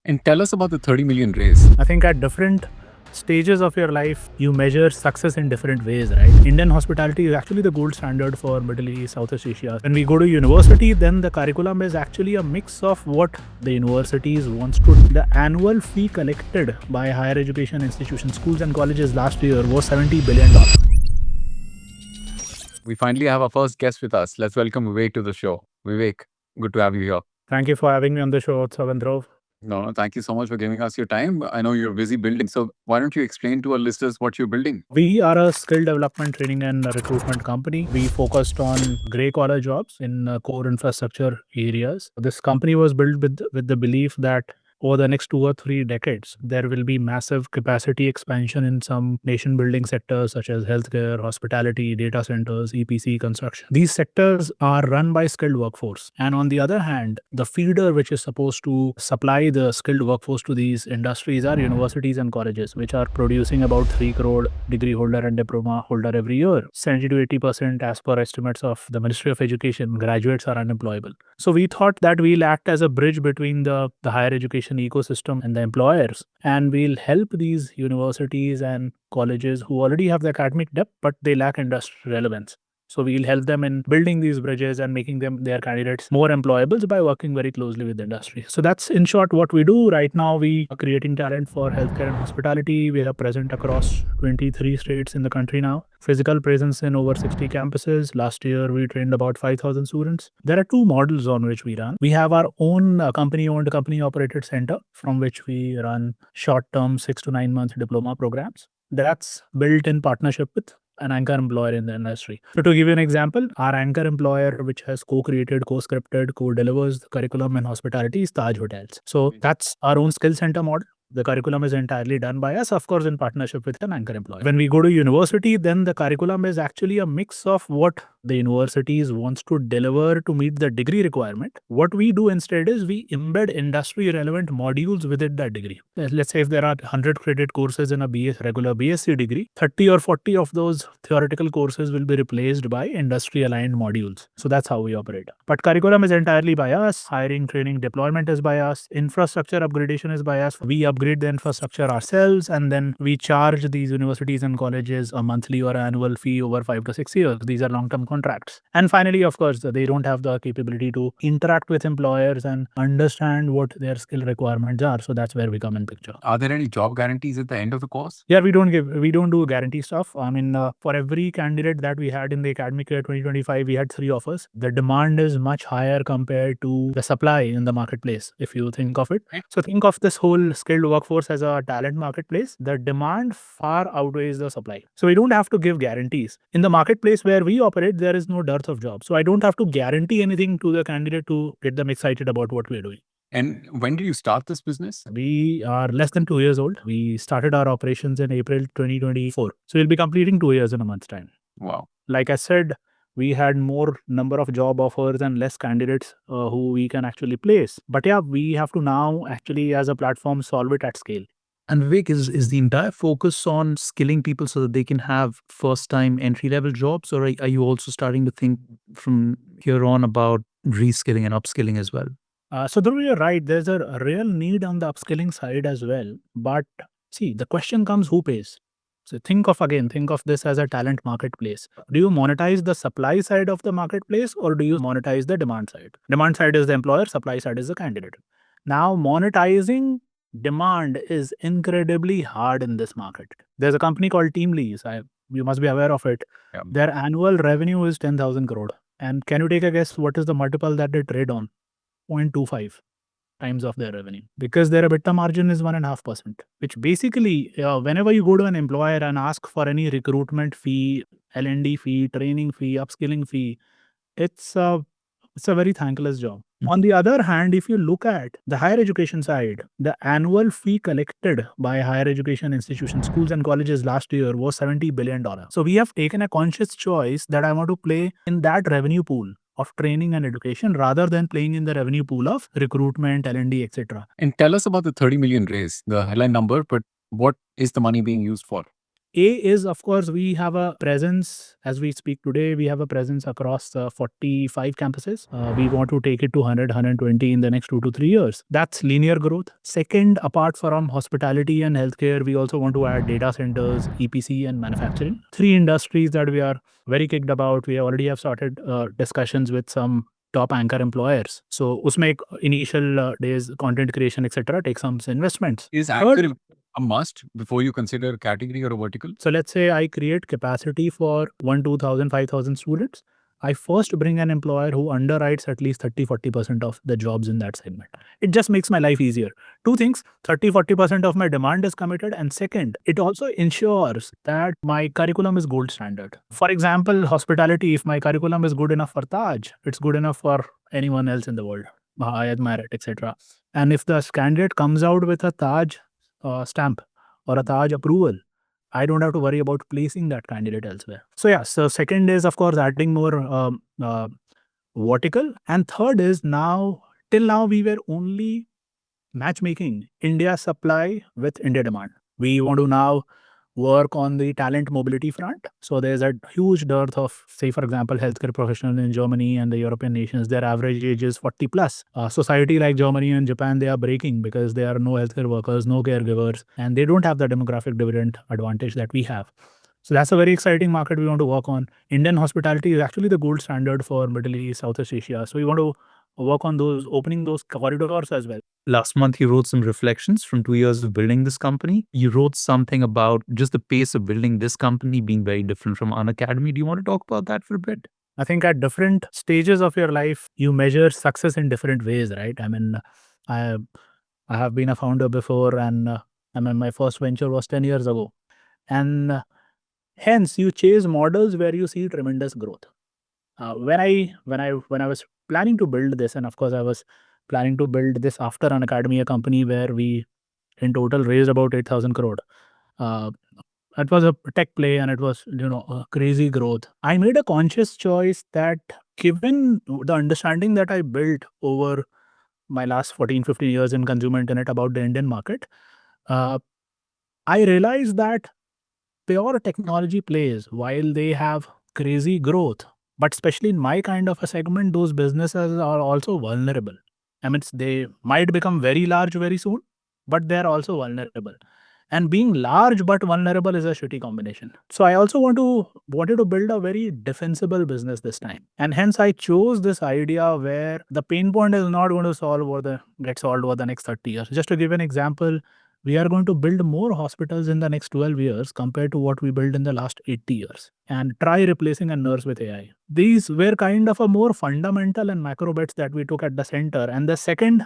And tell us about the 30 million raise. I think at different stages of your life, you measure success in different ways, right? Indian hospitality is actually the gold standard for Middle East, Southeast Asia. When we go to university, then the curriculum is actually a mix of what the universities wants to. The annual fee collected by higher education institutions, schools and colleges last year was $70 billion. We finally have our first guest with us. Let's welcome Vivek to the show. Vivek, good to have you here. Thank you for having me on the show, Savendra. No, thank you so much for giving us your time. I know you're busy building. So why don't you explain to our listeners what you're building? We are a skill development, training, and recruitment company. We focused on gray collar jobs in core infrastructure areas. This company was built with the belief that over the next 2 or 3 decades, there will be massive capacity expansion in some nation building sectors such as healthcare, hospitality, data centers, EPC, construction. These sectors are run by skilled workforce. And on the other hand, the feeder which is supposed to supply the skilled workforce to these industries are universities and colleges, which are producing about 3 crore degree holder and diploma holder every year. 70 to 80% as per estimates of the Ministry of Education, graduates are unemployable. So we thought that we'll act as a bridge between the higher education ecosystem and the employers, and we'll help these universities and colleges who already have the academic depth but they lack industry relevance. So we'll help them in building these bridges and making them their candidates more employable by working very closely with the industry. So that's in short what we do. Right now we are creating talent for healthcare and hospitality. We are present across 23 states in the country now. Physical presence in over 60 campuses. Last year we trained about 5,000 students. There are 2 models on which we run. We have our own company-owned, company-operated center from which we run short-term 6 to 9 month diploma programs. That's built in partnership with an anchor employer in the industry. So to give you an example, our anchor employer, which has co-created, co-scripted, co-delivers the curriculum in hospitality, is Taj Hotels. So that's our own skill center model. The curriculum is entirely done by us, of course, in partnership with an anchor employer. When we go to university, then the curriculum is actually a mix of what the universities wants to deliver to meet the degree requirement. What we do instead is we embed industry relevant modules within that degree. Let's say if there are 100 credit courses in a regular BSc degree, 30 or 40 of those theoretical courses will be replaced by industry aligned modules. So that's how we operate. But curriculum is entirely by us. Hiring, training, deployment is by us. Infrastructure upgradation is by us. We upgrade the infrastructure ourselves, and then we charge these universities and colleges a monthly or annual fee over 5 to 6 years. These are long-term contracts. And finally, of course, they don't have the capability to interact with employers and understand what their skill requirements are. So that's where we come in picture. Are there any job guarantees at the end of the course? Yeah, we don't do guarantee stuff. I mean, for every candidate that we had in the academic year 2025, we had 3 offers. The demand is much higher compared to the supply in the marketplace, if you think of it. So think of this whole skilled workforce as a talent marketplace. The demand far outweighs the supply. So we don't have to give guarantees. In the marketplace where we operate, there is no dearth of jobs. So I don't have to guarantee anything to the candidate to get them excited about what we're doing. And when did you start this business? We are less than 2 years old. We started our operations in April 2024. So we'll be completing 2 years in a month's time. Wow. Like I said, we had more number of job offers and less candidates who we can actually place. But yeah, we have to now actually as a platform solve it at scale. And Vivek, is the entire focus on skilling people so that they can have first-time entry-level jobs, or are you also starting to think from here on about reskilling and upskilling as well? So Dhruv, you're right. There's a real need on the upskilling side as well. But see, the question comes, who pays? So think of this as a talent marketplace. Do you monetize the supply side of the marketplace, or do you monetize the demand side? Demand side is the employer, supply side is the candidate. Now, monetizing demand is incredibly hard in this market. There's a company called Teamlease. You must be aware of it. Yeah. Their annual revenue is 10,000 crore. And can you take a guess what is the multiple that they trade on? 0.25 times of their revenue, because their EBITDA margin is 1.5%, which basically whenever you go to an employer and ask for any recruitment fee, L&D fee, training fee, upskilling fee, it's a very thankless job. On the other hand, if you look at the higher education side, the annual fee collected by higher education institutions, schools and colleges last year was $70 billion. So we have taken a conscious choice that I want to play in that revenue pool of training and education rather than playing in the revenue pool of recruitment, L&D, etc. And tell us about the 30 million raise, the headline number, but what is the money being used for? A is, of course, we have a presence, as we speak today, we have a presence across 45 campuses. We want to take it to 100, 120 in the next 2 to 3 years. That's linear growth. Second, apart from hospitality and healthcare, we also want to add data centers, EPC, and manufacturing. 3 industries that we are very kicked about. We already have started discussions with some top anchor employers. So, usme initial days, content creation, etc., take some investments. Is Third, anchor a must before you consider a category or a vertical? so let's say I create capacity for 1, 2,000, 5,000 students. I first bring an employer who underwrites at least 30-40% of the jobs in that segment. It just makes my life easier. Two things, 30-40% of my demand is committed. And second, it also ensures that my curriculum is gold standard. For example, hospitality, if my curriculum is good enough for Taj, it's good enough for anyone else in the world. I admire it, etc. And if the candidate comes out with a Taj stamp or a Taj approval, I don't have to worry about placing that candidate elsewhere. So yeah, so second is of course adding more vertical, and third is till now we were only matchmaking India supply with India demand. We want to now work on the talent mobility front. So there's a huge dearth of, say, for example, healthcare professionals in Germany and the European nations. Their average age is 40 plus. Society like Germany and Japan, they are breaking because there are no healthcare workers, no caregivers, and they don't have the demographic dividend advantage that we have. So that's a very exciting market we want to work on. Indian hospitality is actually the gold standard for Middle East, Southeast Asia. So we want to work on those, opening those corridors as well. Last month, you wrote some reflections from 2 years of building this company. You wrote something about just the pace of building this company being very different from Unacademy. Do you want to talk about that for a bit? I think at different stages of your life, you measure success in different ways, right? I mean, I have been a founder before, and I mean, my first venture was 10 years ago. And hence, you chase models where you see tremendous growth. When I was planning to build this, and of course, I was planning to build this after Unacademy, a company where we in total raised about 8,000 crore. It was a tech play and it was, a crazy growth. I made a conscious choice that given the understanding that I built over my last 14, 15 years in consumer internet about the Indian market, I realized that pure technology plays, while they have crazy growth, but especially in my kind of a segment, those businesses are also vulnerable. I mean, they might become very large very soon, but they're also vulnerable. And being large but vulnerable is a shitty combination. So I also wanted to build a very defensible business this time. And hence I chose this idea where the pain point is not going to get solved over the next 30 years. Just to give an example, we are going to build more hospitals in the next 12 years compared to what we built in the last 80 years and try replacing a nurse with AI. These were kind of a more fundamental and macro bets that we took at the center. And the second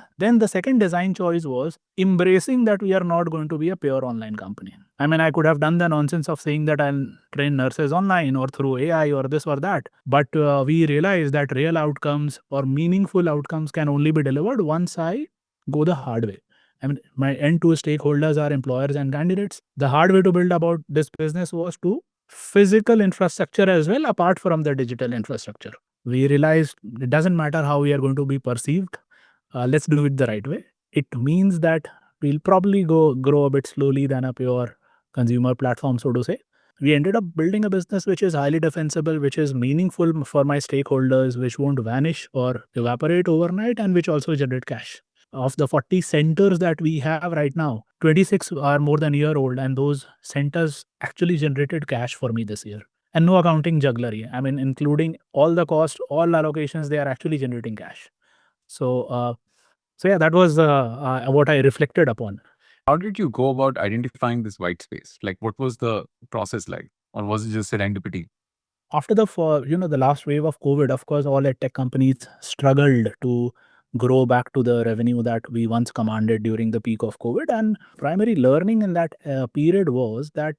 design choice was embracing that we are not going to be a pure online company. I mean, I could have done the nonsense of saying that I'll train nurses online or through AI or this or that. But we realized that real outcomes or meaningful outcomes can only be delivered once I go the hard way. I mean, my end-to stakeholders are employers and candidates. The hard way to build about this business was to physical infrastructure as well, apart from the digital infrastructure. We realized it doesn't matter how we are going to be perceived. Let's do it the right way. It means that we'll probably grow a bit slowly than a pure consumer platform, so to say. We ended up building a business which is highly defensible, which is meaningful for my stakeholders, which won't vanish or evaporate overnight, and which also generate cash. Of the 40 centers that we have right now, 26 are more than a year old, and those centers actually generated cash for me this year. And no accounting jugglery. I mean, including all the cost, all allocations, they are actually generating cash. So yeah, that was what I reflected upon. How did you go about identifying this white space? Like, what was the process like? Or was it just serendipity? After the last wave of COVID, of course, all edtech companies struggled to grow back to the revenue that we once commanded during the peak of COVID. And primary learning in that period was that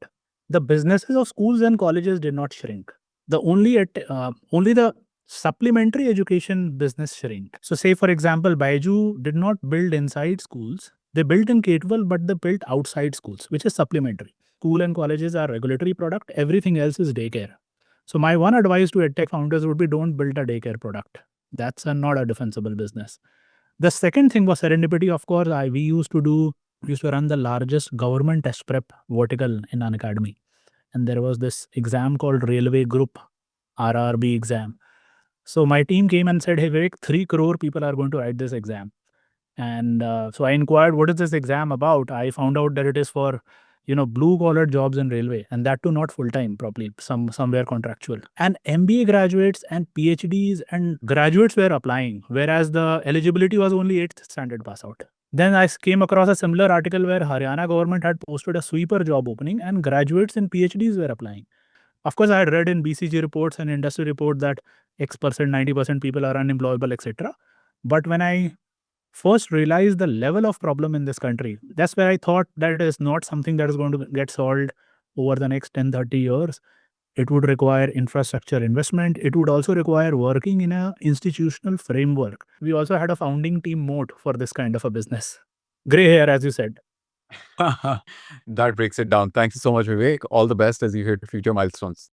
the businesses of schools and colleges did not shrink. Only the supplementary education business shrank. So, say for example, Baiju did not build inside schools; they built in K-12, but they built outside schools, which is supplementary. School and colleges are regulatory product. Everything else is daycare. So my one advice to edtech founders would be don't build a daycare product. That's not a defensible business. The second thing was serendipity. Of course, we used to run the largest government test prep vertical in Unacademy. and there was this exam called Railway Group RRB exam. So my team came and said, hey Vivek, 3 crore people are going to write this exam. And so I inquired, what is this exam about? I found out that it is for, blue collar jobs in railway, and that too not full time, probably somewhere contractual. And MBA graduates and PhDs and graduates were applying, whereas the eligibility was only 8th standard pass out. Then I came across a similar article where Haryana government had posted a sweeper job opening and graduates and PhDs were applying. Of course, I had read in BCG reports and industry report that X%, 90% people are unemployable, etc. But when I first realized the level of problem in this country, that's where I thought that it is not something that is going to get solved over the next 10, 30 years. It would require infrastructure investment. It would also require working in an institutional framework. We also had a founding team mode for this kind of a business. Gray hair, as you said. That breaks it down. Thank you so much, Vivek. All the best as you hit future milestones.